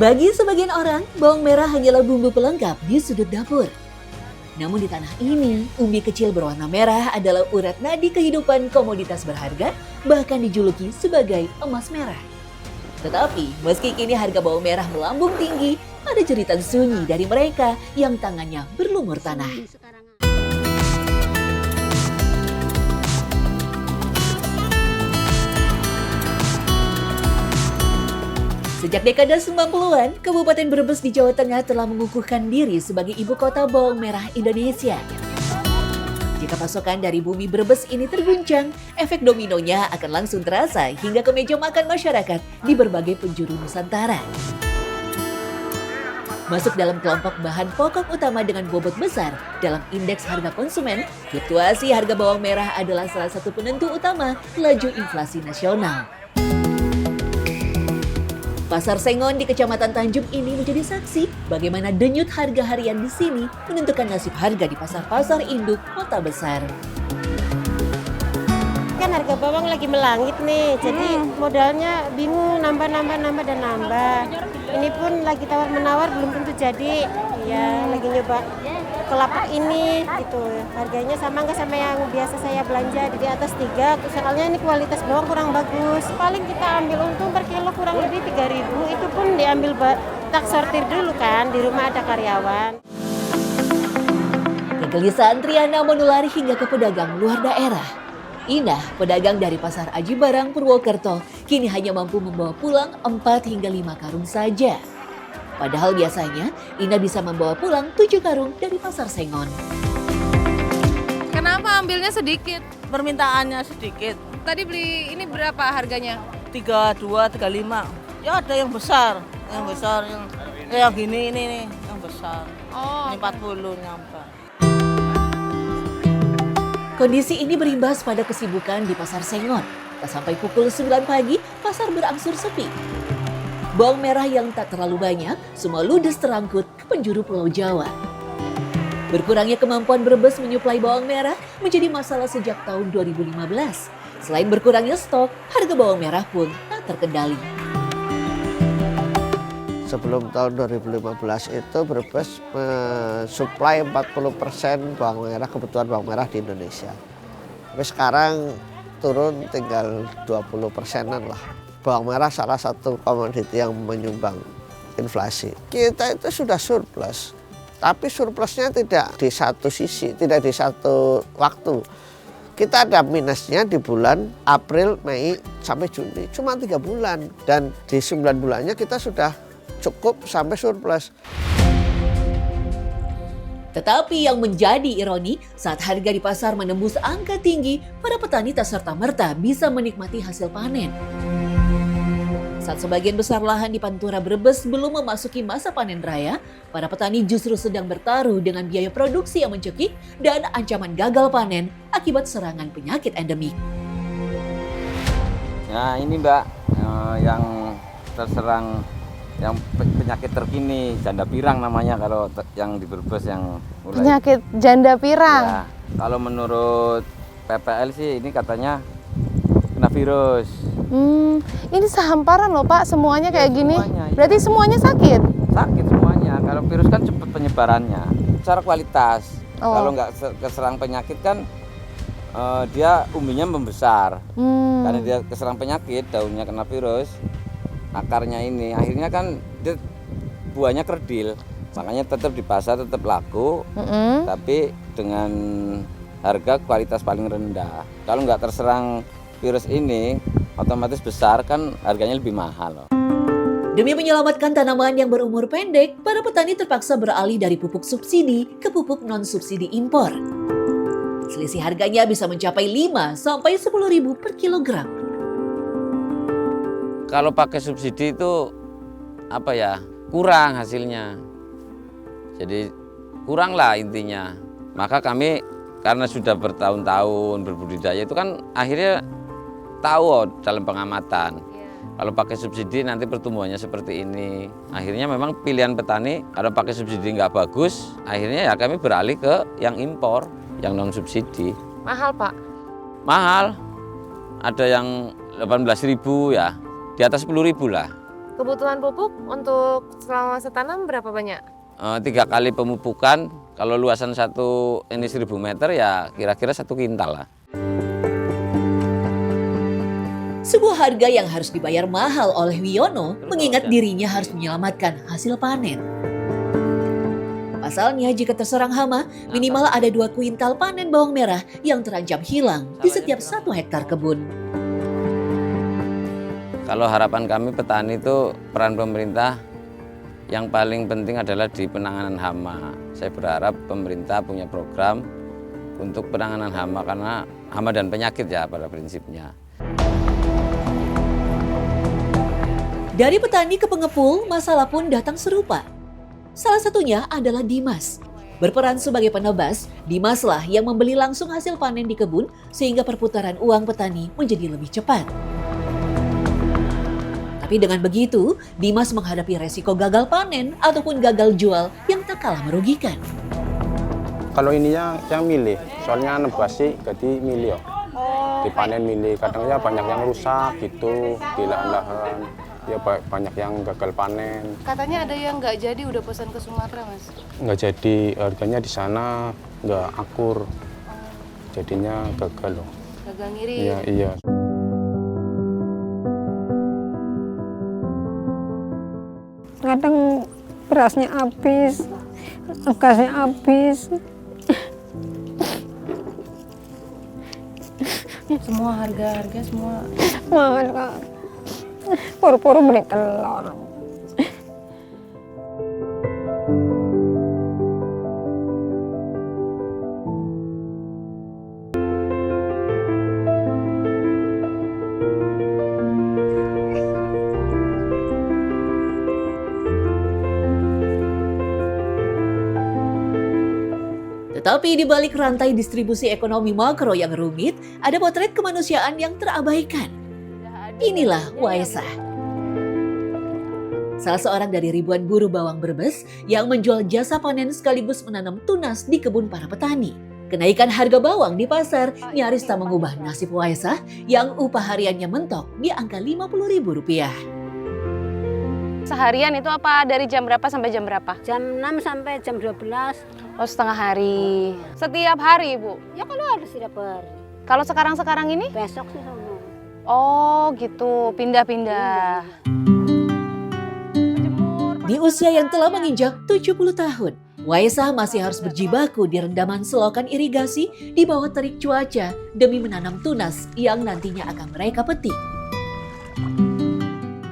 Bagi sebagian orang, bawang merah hanyalah bumbu pelengkap di sudut dapur. Namun di tanah ini, umbi kecil berwarna merah adalah urat nadi kehidupan komoditas berharga, bahkan dijuluki sebagai emas merah. Tetapi, meski kini harga bawang merah melambung tinggi, ada jeritan sunyi dari mereka yang tangannya berlumur tanah. Sejak dekade 90-an, Kabupaten Brebes di Jawa Tengah telah mengukuhkan diri sebagai ibu kota bawang merah Indonesia. Jika pasokan dari bumi Brebes ini terguncang, efek dominonya akan langsung terasa hingga ke meja makan masyarakat di berbagai penjuru Nusantara. Masuk dalam kelompok bahan pokok utama dengan bobot besar dalam indeks harga konsumen, fluktuasi harga bawang merah adalah salah satu penentu utama laju inflasi nasional. Pasar Sengon di Kecamatan Tanjung ini menjadi saksi bagaimana denyut harga harian di sini menentukan nasib harga di pasar-pasar induk kota besar. Kan harga bawang lagi melangit nih, jadi modalnya bingung nambah. Ini pun lagi tawar-menawar belum tentu jadi, ya lagi nyoba kelapa ini gitu. Harganya sama nggak sama yang biasa saya belanja, di atas 3, soalnya ini kualitas bawang kurang bagus. Paling kita ambil untung per kilo kurang lebih 3.000, itu pun diambil tak sortir dulu kan, di rumah ada karyawan. Kegelisahan Triana menulari hingga ke pedagang luar daerah. Indah, pedagang dari Pasar Aji Barang Purwokerto, kini hanya mampu membawa pulang 4 hingga 5 karung saja. Padahal biasanya Indah bisa membawa pulang 7 karung dari Pasar Sengon. Kenapa ambilnya sedikit? Permintaannya sedikit. Tadi beli ini berapa harganya? 32, 35. Ya ada yang besar, yang gini ini nih, yang besar. Oh, Ini 40 nyampe. Kondisi ini berimbas pada kesibukan di Pasar Sengon. Tak sampai pukul 9 pagi, pasar berangsur sepi. Bawang merah yang tak terlalu banyak, semua ludes terangkut ke penjuru Pulau Jawa. Berkurangnya kemampuan Brebes menyuplai bawang merah menjadi masalah sejak tahun 2015. Selain berkurangnya stok, harga bawang merah pun tak terkendali. Sebelum tahun 2015 itu Brebes mensuplai 40% bawang merah, kebutuhan bawang merah di Indonesia. Tapi sekarang turun tinggal 20%-an lah. Bawang merah salah satu komoditi yang menyumbang inflasi. Kita itu sudah surplus, tapi surplusnya tidak di satu sisi, tidak di satu waktu. Kita ada minusnya di bulan April, Mei, sampai Juni, cuma 3 bulan. Dan di 9 bulannya kita sudah cukup sampai surplus. Tetapi yang menjadi ironi, saat harga di pasar menembus angka tinggi, para petani tak serta-merta bisa menikmati hasil panen. Saat sebagian besar lahan di Pantura Brebes belum memasuki masa panen raya, para petani justru sedang bertaruh dengan biaya produksi yang mencekik dan ancaman gagal panen akibat serangan penyakit endemik. Nah ini Mbak, yang terserang yang penyakit terkini, janda pirang namanya kalau yang di Brebes yang mulai. penyakit janda pirang. Ya, kalau menurut PPL sih ini katanya kena virus. Ini sehamparan loh Pak, semuanya kayak gini. Semuanya, iya. Berarti semuanya sakit? Sakit semuanya, kalau virus kan cepat penyebarannya. Secara kualitas, kalau nggak keserang penyakit kan dia umbinya membesar. Karena dia keserang penyakit, daunnya kena virus, akarnya ini, akhirnya kan dia buahnya kerdil. Makanya tetap di pasar tetap laku, tapi dengan harga kualitas paling rendah. Kalau nggak terserang virus ini, otomatis besar kan harganya lebih mahal. Demi menyelamatkan tanaman yang berumur pendek, para petani terpaksa beralih dari pupuk subsidi ke pupuk non-subsidi impor. Selisih harganya bisa mencapai 5 sampai 10 ribu per kilogram. Kalau pakai subsidi itu kurang hasilnya. Jadi kurang lah intinya. Maka kami karena sudah bertahun-tahun berbudidaya itu kan akhirnya tahu dalam pengamatan. Kalau pakai subsidi nanti pertumbuhannya seperti ini. Akhirnya memang pilihan petani kalau pakai subsidi nggak bagus, akhirnya ya kami beralih ke yang impor, yang non subsidi. Mahal Pak? Mahal. Ada yang 18.000 ya, di atas 10.000 lah. Kebutuhan pupuk untuk selama setanam berapa banyak? 3 kali pemupukan, kalau luasan ini 1000 meter ya kira-kira 1 kintal lah. Sebuah harga yang harus dibayar mahal oleh Wiono mengingat dirinya harus menyelamatkan hasil panen. Pasalnya jika terserang hama, minimal ada 2 kuintal panen bawang merah yang terancam hilang di setiap 1 hektar kebun. Kalau harapan kami petani itu peran pemerintah yang paling penting adalah di penanganan hama. Saya berharap pemerintah punya program untuk penanganan hama karena hama dan penyakit ya pada prinsipnya. Dari petani ke pengepul, masalah pun datang serupa. Salah satunya adalah Dimas. Berperan sebagai penebas, Dimaslah yang membeli langsung hasil panen di kebun sehingga perputaran uang petani menjadi lebih cepat. Tapi dengan begitu, Dimas menghadapi resiko gagal panen ataupun gagal jual yang tak kalah merugikan. Kalau ini yang milih, soalnya nebas sih jadi milih. Dipanen milih, kadang ya banyak yang rusak gitu di lahan-lahan. Ya banyak yang gagal panen. Katanya ada yang nggak jadi udah pesan ke Sumatera, Mas. Nggak jadi, harganya di sana nggak akur. Jadinya gagal loh. Gagal ngirim. Iya, iya. Kadang berasnya habis, gasnya habis. Semua harga semua. Mahal Kak. Puru-puru beli telur. Tetapi di balik rantai distribusi ekonomi makro yang rumit, ada potret kemanusiaan yang terabaikan. Inilah Waesah. Salah seorang dari ribuan buruh bawang Brebes yang menjual jasa panen sekaligus menanam tunas di kebun para petani. Kenaikan harga bawang di pasar nyaris tak mengubah nasib Waesah yang upah hariannya mentok di angka Rp50.000. Seharian itu apa? Dari jam berapa sampai jam berapa? Jam 6 sampai jam 12. Oh, setengah hari. Setiap hari, Bu? Ya kalau harus tidak hari. Kalau sekarang ini? Besok sih sama. Oh, gitu. Pindah-pindah. Di usia yang telah menginjak 70 tahun, Waesah masih harus berjibaku di rendaman selokan irigasi di bawah terik cuaca demi menanam tunas yang nantinya akan mereka petik.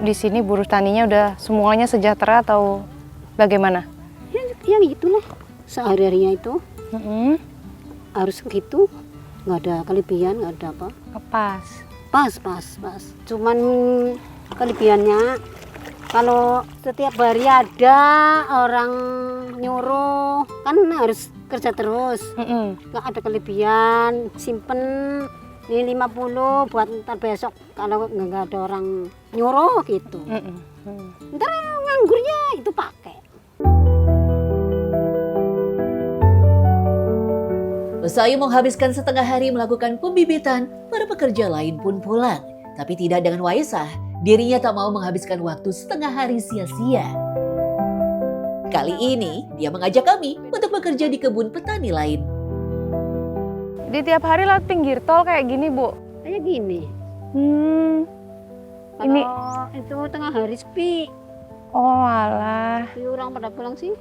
Di sini buruh taninya udah semuanya sejahtera atau bagaimana? Ya gitulah. Sehari-harinya itu harus gitu. Nggak ada kelebihan, nggak ada apa. Pas. Pas. Cuman kelebihannya kalau setiap hari ada orang nyuruh, kan harus kerja terus. Nggak ada kelebihan, simpen ini 50 buat ntar besok kalau nggak ada orang nyuruh gitu. Ntar nganggurnya itu pakai. Usai menghabiskan setengah hari melakukan pembibitan, para pekerja lain pun pulang. Tapi tidak dengan Waesah, dirinya tak mau menghabiskan waktu setengah hari sia-sia. Kali ini, dia mengajak kami untuk bekerja di kebun petani lain. Di tiap hari lewat pinggir tol kayak gini, Bu? Kayak gini. Ini itu tengah hari sepi. oh alah. Tapi orang pada pulang sih.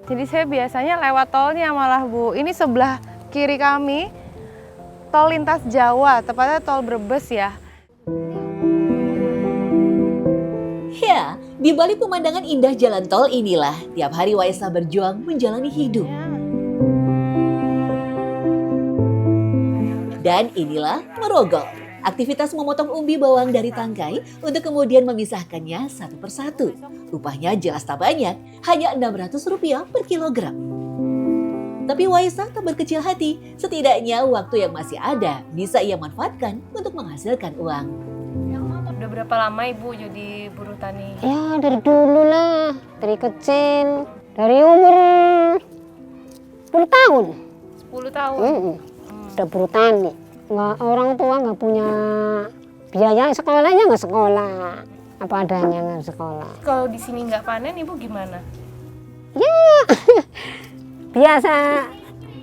Jadi saya biasanya lewat tolnya malah, Bu. Ini sebelah kiri kami tol lintas Jawa, tepatnya tol Brebes ya. Ya, di balik pemandangan indah jalan tol inilah tiap hari Waesah berjuang menjalani hidup. Dan inilah merogol, aktivitas memotong umbi bawang dari tangkai untuk kemudian memisahkannya satu persatu. Upahnya jelas tak banyak, hanya Rp600 per kilogram. Tapi Waesah tak berkecil hati, setidaknya waktu yang masih ada bisa ia manfaatkan untuk menghasilkan uang. Udah berapa lama Ibu jadi buruh tani? Ya dari dulu lah, dari kecil, dari umur 10 tahun. 10 tahun? Udah buruh tani. Orang tua nggak punya biaya sekolahnya nggak sekolah. apa adanya nggak sekolah. Kalau di sini nggak panen, Ibu gimana? Ya biasa,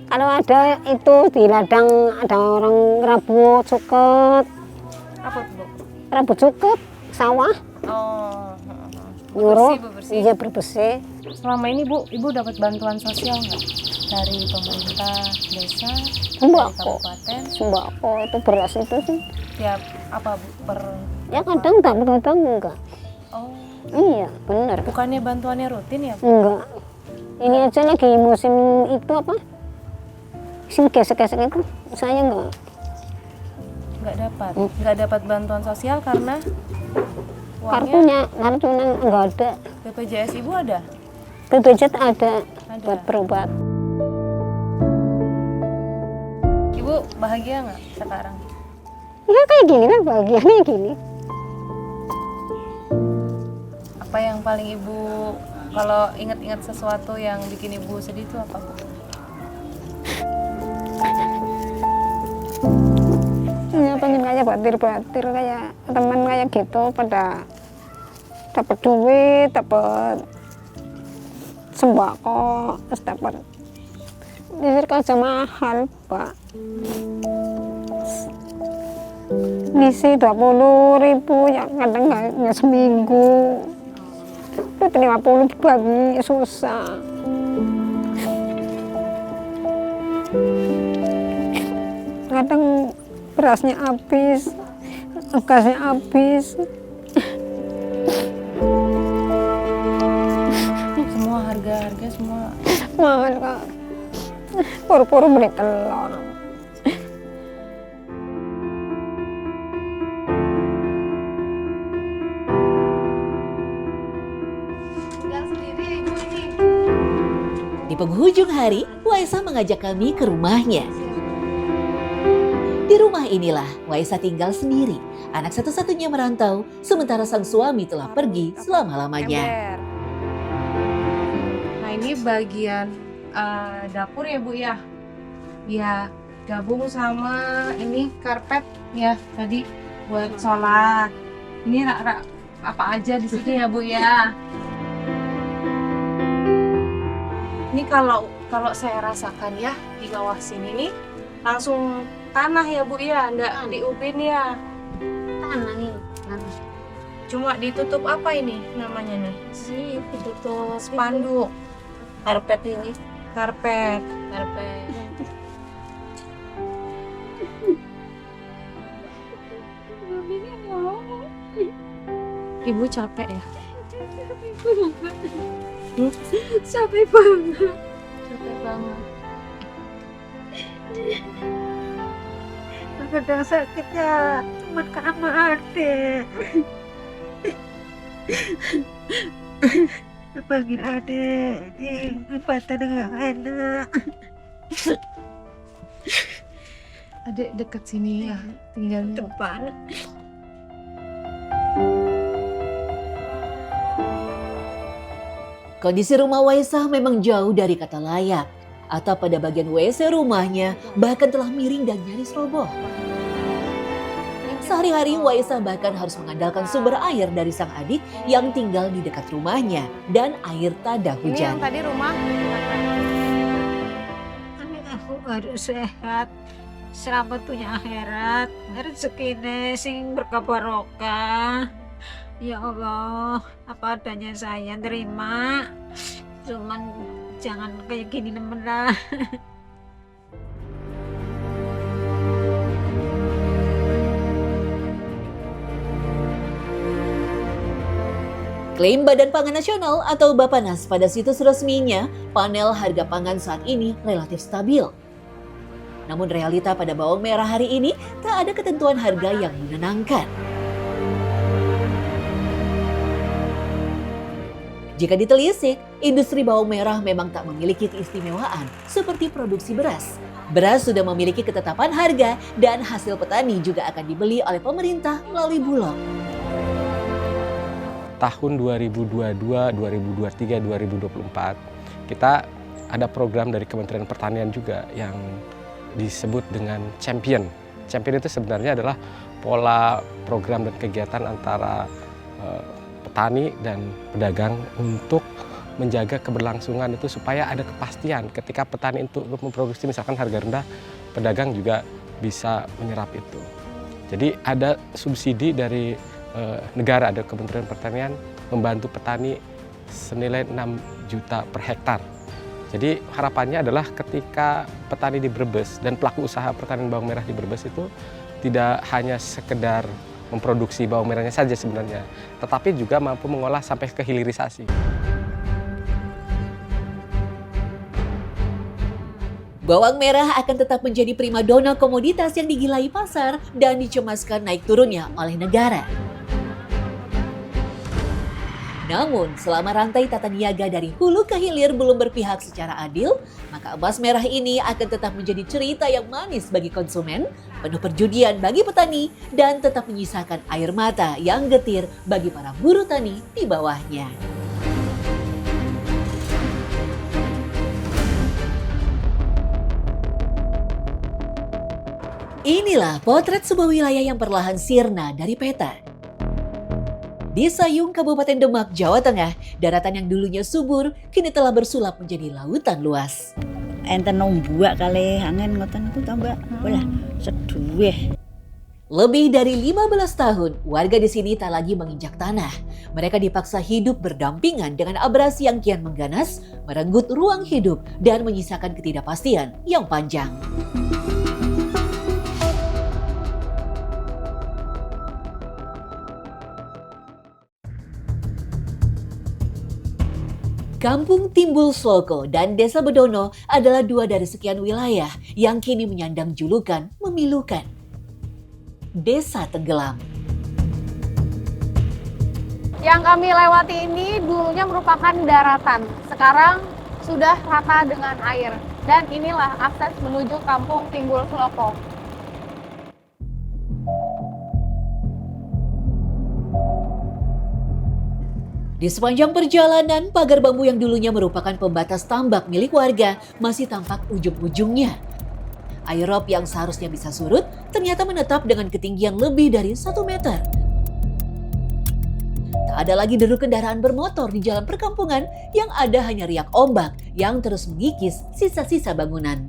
kalau ada itu di ladang ada orang rabut suket, Apa tuh, Bu? rabut suket sawah Oh, nyuruh, bersih. iya bersih. Selama ini Ibu dapat bantuan sosial nggak? Dari pemerintah desa, dari Sembako, kabupaten, sembako itu beras itu sih. tiap apa Bu? Ya kadang tak, kadang enggak. Oh, Iya benar. bukannya bantuannya rutin ya, Bu? Enggak. Ini aja lagi musim itu apa? Musim gesek-gesek itu saya enggak. Nggak dapat bantuan sosial karena uangnya Kartunya enggak ada. BPJS Ibu ada? BPJS ada buat berobat. Ibu bahagia nggak sekarang? Ya kayak gini lah, bahagianya gini. Apa yang paling Ibu, kalau ingat-ingat sesuatu yang bikin Ibu sedih itu apa, Bu? Ya pengen kayak batir-batir kayak teman kayak gitu, pada dapat duit, dapat sembako, terus dapat listrik aja mahal, Pak. Ngisi 20.000 ya kadang nggak seminggu. Itu 50 dibagi susah. Kadang berasnya habis, gasnya habis. Semua harga semua. Mahal Kak. Puru-puru beli telur. Di penghujung hari, Waisa mengajak kami ke rumahnya. Di rumah inilah Waisa tinggal sendiri, anak satu-satunya merantau, sementara sang suami telah pergi selama-lamanya. Ember. Nah ini bagian dapur ya Bu ya. Ya gabung sama ini karpet ya tadi buat sholat. Ini rak-rak apa aja di sini ya Bu ya. Ini kalau saya rasakan ya di bawah sini nih langsung tanah ya Bu ya, nggak diubin ya. Tanah nih. Cuma ditutup apa ini namanya nih? Si ditutup Spanduk. karpet ini. Karpet. Ibu capek ya? Capek banget. Capek banget. Kadang sakitnya cuma karena adek. Panggil adek, badan nggak enak. Adek deket sini ya, tinggalnya. Depan. Kondisi rumah Waisa memang jauh dari kata layak. Atap pada bagian WC rumahnya bahkan telah miring dan nyaris roboh. Sehari-hari Waisa bahkan harus mengandalkan sumber air dari sang adik yang tinggal di dekat rumahnya dan air tada Ini yang hujan. tadi rumah. Aku harus sehat, selamat punya akhirat, rezekine sing berkah barokah. Ya Allah, apa adanya saya terima. Cuman jangan kayak gini nemen lah. Klaim Badan Pangan Nasional atau Bappenas pada situs resminya, panel harga pangan saat ini relatif stabil. Namun realita pada bawang merah hari ini tak ada ketentuan harga yang menenangkan. Jika ditelisik, industri bawang merah memang tak memiliki keistimewaan seperti produksi beras. Beras sudah memiliki ketetapan harga dan hasil petani juga akan dibeli oleh pemerintah melalui Bulog. Tahun 2022, 2023, 2024 kita ada program dari Kementerian Pertanian juga yang disebut dengan Champion. Champion itu sebenarnya adalah pola program dan kegiatan antara petani dan pedagang untuk menjaga keberlangsungan itu supaya ada kepastian ketika petani itu memproduksi misalkan harga rendah, pedagang juga bisa menyerap itu. Jadi ada subsidi dari negara, ada Kementerian Pertanian membantu petani senilai 6 juta per hektar. Jadi harapannya adalah ketika petani di Brebes dan pelaku usaha pertanian bawang merah di Brebes itu tidak hanya sekedar memproduksi bawang merahnya saja sebenarnya, tetapi juga mampu mengolah sampai ke hilirisasi. Bawang merah akan tetap menjadi primadona komoditas yang digilai pasar dan dicemaskan naik turunnya oleh negara. Namun, selama rantai tata niaga dari hulu ke hilir belum berpihak secara adil, maka emas merah ini akan tetap menjadi cerita yang manis bagi konsumen, penuh perjudian bagi petani, dan tetap menyisakan air mata yang getir bagi para buruh tani di bawahnya. Inilah potret sebuah wilayah yang perlahan sirna dari peta. Di Sayung, Kabupaten Demak, Jawa Tengah, daratan yang dulunya subur kini telah bersulap menjadi lautan luas. Enten nombak kali angin ngoten ku tambah bola seduweh. Lebih dari 15 tahun, warga di sini tak lagi menginjak tanah. Mereka dipaksa hidup berdampingan dengan abrasi yang kian mengganas, merenggut ruang hidup, dan menyisakan ketidakpastian yang panjang. Kampung Timbul Sloko dan Desa Bedono adalah dua dari sekian wilayah yang kini menyandang julukan memilukan. Desa Tenggelam. Yang kami lewati ini dulunya merupakan daratan. Sekarang sudah rata dengan air. Dan inilah akses menuju Kampung Timbul Sloko. Di sepanjang perjalanan, pagar bambu yang dulunya merupakan pembatas tambak milik warga masih tampak ujung-ujungnya. Air rob yang seharusnya bisa surut ternyata menetap dengan ketinggian lebih dari 1 meter. Tak ada lagi deru kendaraan bermotor di jalan perkampungan, yang ada hanya riak ombak yang terus mengikis sisa-sisa bangunan.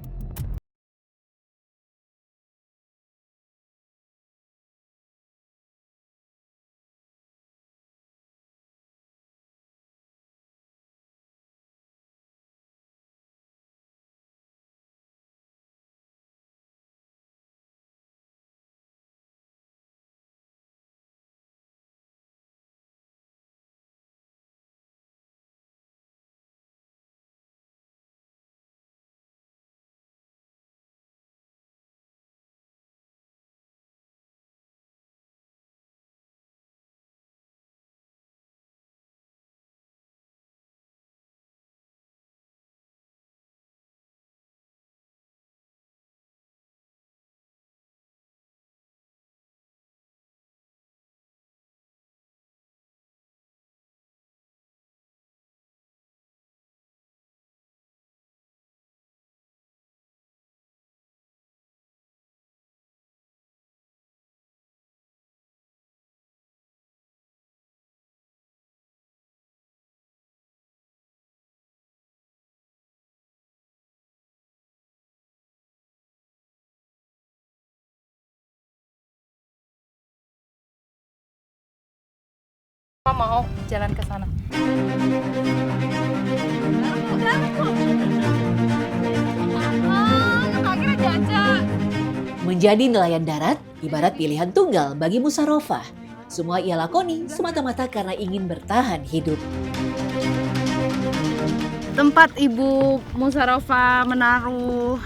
Mau jalan ke sana. Menjadi nelayan darat ibarat pilihan tunggal bagi Musarofah. Semua ia lakoni semata-mata karena ingin bertahan hidup. Tempat Ibu Musarofah menaruh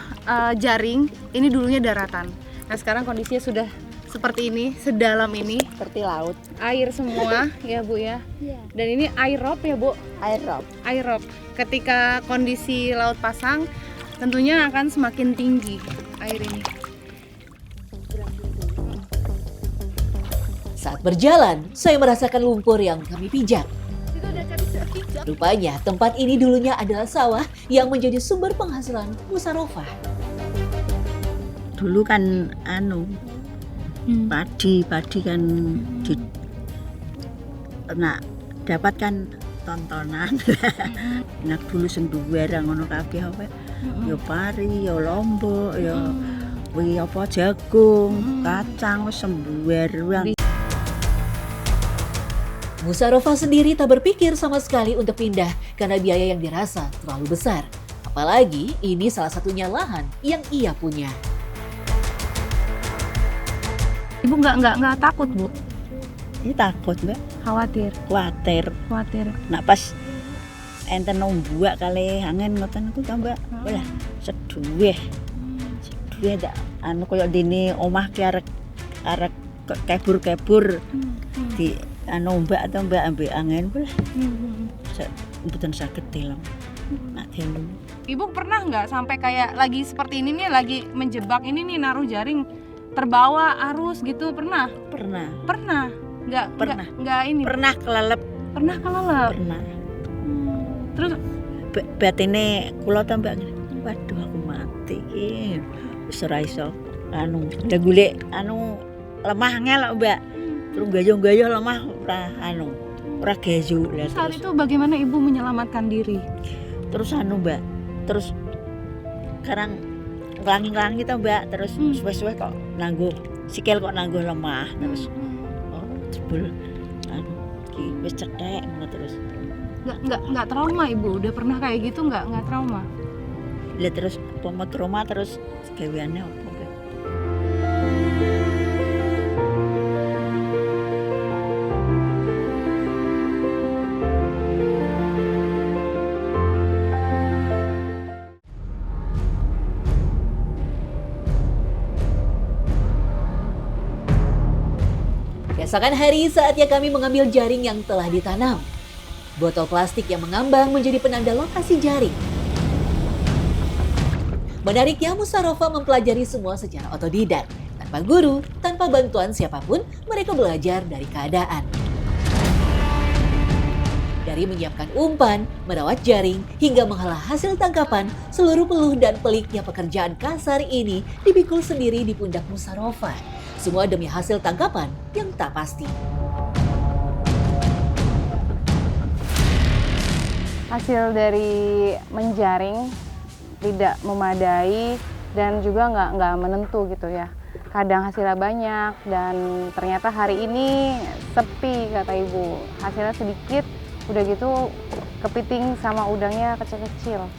jaring ini dulunya daratan. Nah sekarang kondisinya sudah seperti ini, sedalam ini, Seperti laut. air semua ya Bu ya. Iya. Dan ini air rob ya Bu. Air rob. Air rob. Ketika kondisi laut pasang, tentunya akan semakin tinggi air ini. Saat berjalan, saya merasakan lumpur yang kami pijak. Rupanya tempat ini dulunya adalah sawah yang menjadi sumber penghasilan Musarofah. Dulu kan padi kan nak dapatkan tontonan. Nak dulu sing duwe ngono kabeh apa? Ya pari, ya lombok, ya kuwi apa jagung, kacang wis sembuwer. Musarofah sendiri tak berpikir sama sekali untuk pindah karena biaya yang dirasa terlalu besar. Apalagi ini salah satunya lahan yang ia punya. Ibu nggak takut, Bu? Ini takut, Mbak. Khawatir. Khawatir. Nak pas enten buak kali angin ngoten ku ta, Mbak. Lah seduwe tak anu koyo dene omah ki arek kebur-kebur di anu Mbak atau Mbak ambek angin lah. Mboten saged deleng. Nak deleng. Ibu pernah nggak sampai kayak lagi seperti ini nih, lagi menjebak ini nih, naruh jaring terbawa arus gitu, pernah? Pernah. Nggak ini. Pernah kelelep. Pernah. Terus batine kula ta Mbak. Waduh aku mati iki. Wis ora iso anu, udah golek anu lemah ngel Mbak. Terus gayo-gayo lemah ora gayo. Saat itu bagaimana Ibu menyelamatkan diri? Terus anu Mbak, terus sekarang ngelangi-ngelangi to Mbak, terus suwe-suwe kok nangguh sikil kok nangguh lemah, terus jebul anu iki wis cethek ngono terus. Nggak trauma Ibu, udah pernah kayak gitu nggak trauma? Lah terus pomot trauma terus gaweane apa Mbak? Keesokan hari saatnya kami mengambil jaring yang telah ditanam. Botol plastik yang mengambang menjadi penanda lokasi jaring. Menariknya, Musarofah mempelajari semua secara otodidak. Tanpa guru, tanpa bantuan siapapun, mereka belajar dari keadaan. Dari menyiapkan umpan, merawat jaring, hingga mengolah hasil tangkapan, seluruh peluh dan peliknya pekerjaan kasar ini dipikul sendiri di pundak Musarofah. Semua demi hasil tangkapan yang tak pasti. Hasil dari menjaring tidak memadai dan juga nggak menentu gitu ya. Kadang hasilnya banyak dan ternyata hari ini sepi kata Ibu. Hasilnya sedikit, udah gitu kepiting sama udangnya kecil-kecil.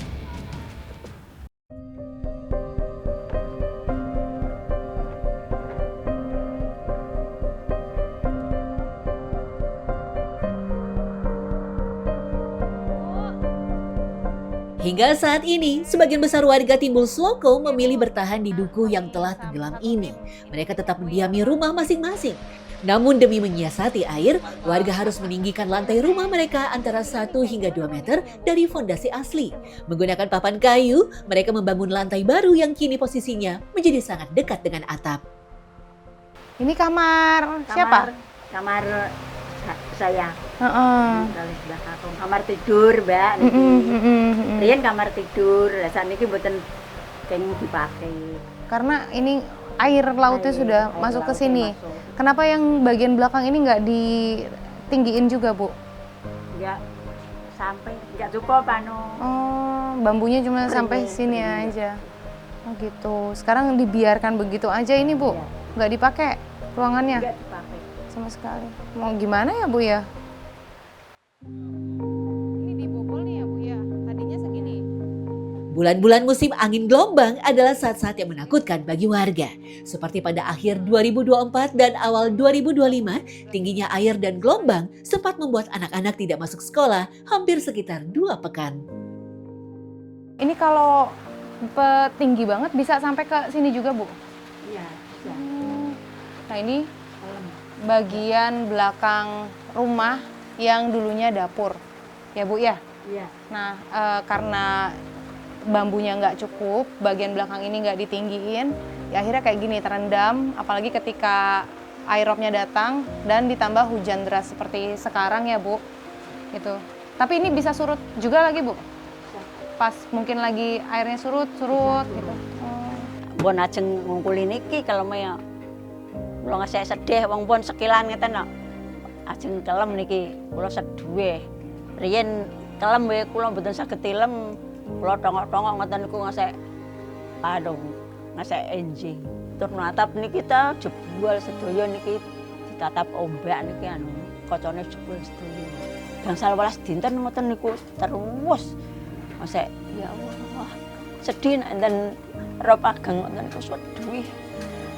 Hingga saat ini, sebagian besar warga Timbul Sloko memilih bertahan di dukuh yang telah tenggelam ini. Mereka tetap mendiami rumah masing-masing. Namun demi menyiasati air, warga harus meninggikan lantai rumah mereka antara 1 hingga 2 meter dari fondasi asli. Menggunakan papan kayu, mereka membangun lantai baru yang kini posisinya menjadi sangat dekat dengan atap. Ini kamar siapa? Kamar saya. Dari sebelah kakung. Kamar tidur, Mbak. Riyen kamar tidur. Lah sakniki mboten kenging dipakai. Karena ini air lautnya sudah masuk ke sini. Kenapa yang bagian belakang ini nggak ditinggiin juga, Bu? Enggak sampai, enggak cukup anu. Oh, bambunya cuma sampai sini aja. Oh gitu. Sekarang dibiarkan begitu aja ini, Bu? Nggak dipakai ruangannya? Enggak dipakai sama sekali. Mau gimana ya, Bu ya? Ini dibobol nih ya, Bu ya. Tadinya segini. Bulan-bulan musim angin gelombang adalah saat-saat yang menakutkan bagi warga. Seperti pada akhir 2024 dan awal 2025, tingginya air dan gelombang sempat membuat anak-anak tidak masuk sekolah hampir sekitar 2 pekan. Ini kalau tinggi banget bisa sampai ke sini juga, Bu? Iya, bisa. Nah ini bagian belakang rumah yang dulunya dapur, ya Bu ya? Iya. Nah karena bambunya nggak cukup, bagian belakang ini nggak ditinggiin, ya akhirnya kayak gini terendam, apalagi ketika air roobnya datang dan ditambah hujan deras seperti sekarang ya Bu, gitu. Tapi ini bisa surut juga lagi Bu? Pas mungkin lagi airnya surut gitu. Bon ajeng ngungkuli niki kalau mau ya, kalau nggak saya sedih, wong bon sekilan ngeten no. Ajeng kelem niki kula seduwe. Riyen kelem wae kula mboten saged tilem. Kula tongok-tongok ngoten niku ngasek ngasek enjing. Tur natap niki kita jebul sedaya niki ditatap ombak niki anu kocone jebul sedaya. Gangsal 12 dinten ngoten niku terus ngasek ya Allah. Sedih enten rop ageng ngoten niku seduwi.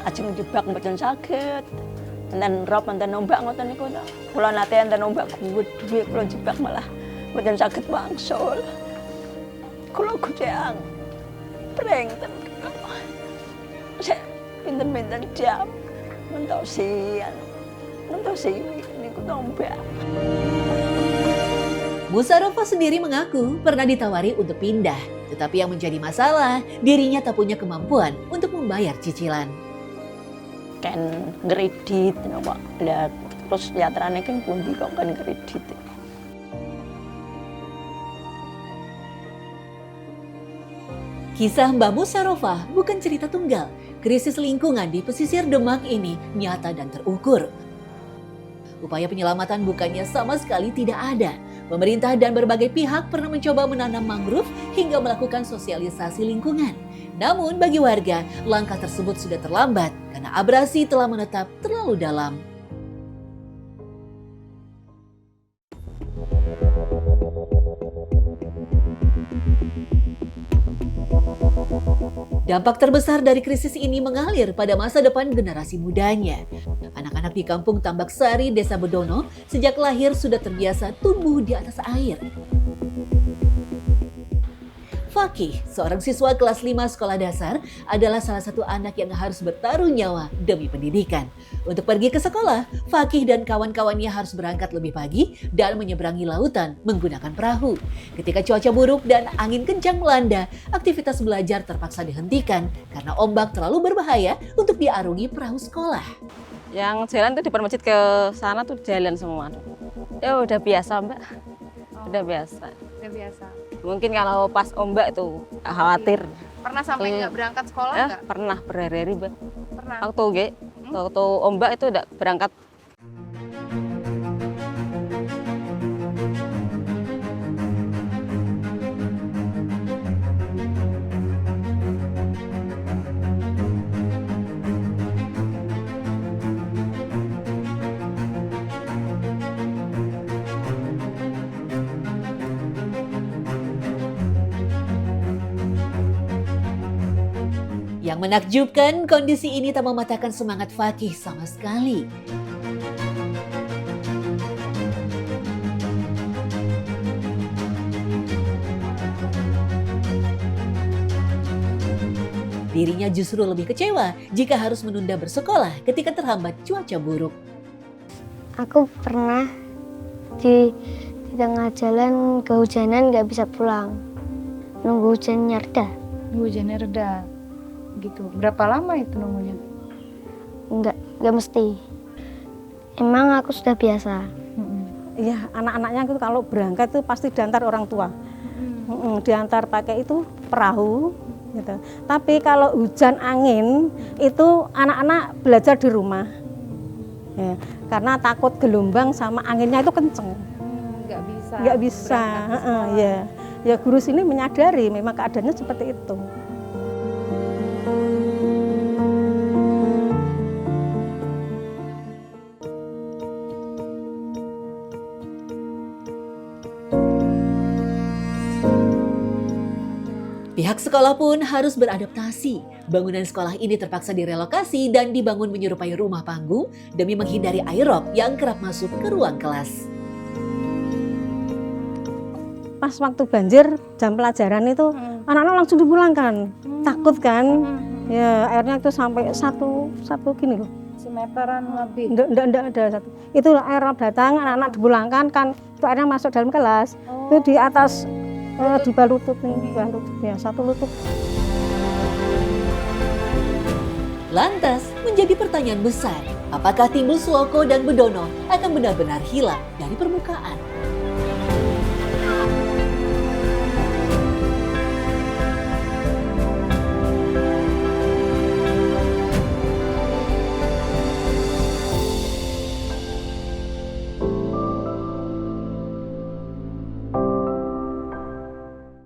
Ajeng jebak mboten saged. Enten rop enten ombak ngoten niku kula nate enten ombak gedhe kula jebak malah mboten saged wangsul. Kula goceang preng ten. Saya pinten-pinten jam mentosi niku ombak. Musarofah sendiri mengaku pernah ditawari untuk pindah, tetapi yang menjadi masalah dirinya tak punya kemampuan untuk membayar cicilan. Kan kredit napa lah terus yatrane kan pundi kok kan kredit. Kisah Mbah Musarofah bukan cerita tunggal. Krisis lingkungan di pesisir Demak ini nyata dan terukur. Upaya penyelamatan bukannya sama sekali tidak ada. Pemerintah dan berbagai pihak pernah mencoba menanam mangrove hingga melakukan sosialisasi lingkungan. Namun bagi warga, langkah tersebut sudah terlambat karena abrasi telah menetap terlalu dalam. Dampak terbesar dari krisis ini mengalir pada masa depan generasi mudanya. Anak-anak di kampung Tambak Sari, Desa Bedono, sejak lahir sudah terbiasa tumbuh di atas air. Fakih, seorang siswa kelas 5 sekolah dasar, adalah salah satu anak yang harus bertaruh nyawa demi pendidikan. Untuk pergi ke sekolah, Fakih dan kawan-kawannya harus berangkat lebih pagi dan menyeberangi lautan menggunakan perahu. Ketika cuaca buruk dan angin kencang melanda, aktivitas belajar terpaksa dihentikan karena ombak terlalu berbahaya untuk diarungi perahu sekolah. Yang jalan tuh di Permajid ke sana tuh jalan semua. Ya udah biasa, Mbak. Udah biasa. Udah biasa. Mungkin kalau pas ombak tuh khawatir. Pernah sampai nggak berangkat sekolah nggak? Pernah berhari-hari, Mbak. Pernah. Waktu ombak itu udah berangkat. Yang menakjubkan, kondisi ini tak mematahkan semangat Fakih sama sekali. Dirinya justru lebih kecewa jika harus menunda bersekolah ketika terhambat cuaca buruk. Aku pernah di tengah jalan kehujanan nggak bisa pulang. Nunggu hujannya reda. Hujannya reda. Gitu. Berapa lama itu nunggunya? Enggak mesti. Emang aku sudah biasa. Iya, anak-anaknya itu kalau berangkat itu pasti diantar orang tua. Diantar pakai itu perahu gitu. Tapi kalau hujan angin itu anak-anak belajar di rumah. Ya, karena takut gelombang sama anginnya itu kenceng. Nggak bisa. Ya guru sini menyadari memang keadaannya seperti itu. Pihak sekolah pun harus beradaptasi. Bangunan sekolah ini terpaksa direlokasi dan dibangun menyerupai rumah panggung demi menghindari air rob yang kerap masuk ke ruang kelas. Pas waktu banjir jam pelajaran itu anak-anak langsung dipulangkan. Takut kan? Ya airnya itu sampai satu gini loh. Semeteran lebih. Enggak ada satu. Itu air rob datang, anak-anak dipulangkan kan itu airnya masuk dalam kelas. Itu di atas di bawah lutut nih, ya satu lutut. Lantas menjadi pertanyaan besar, apakah Timbul Seloko dan Bedono akan benar-benar hilang dari permukaan?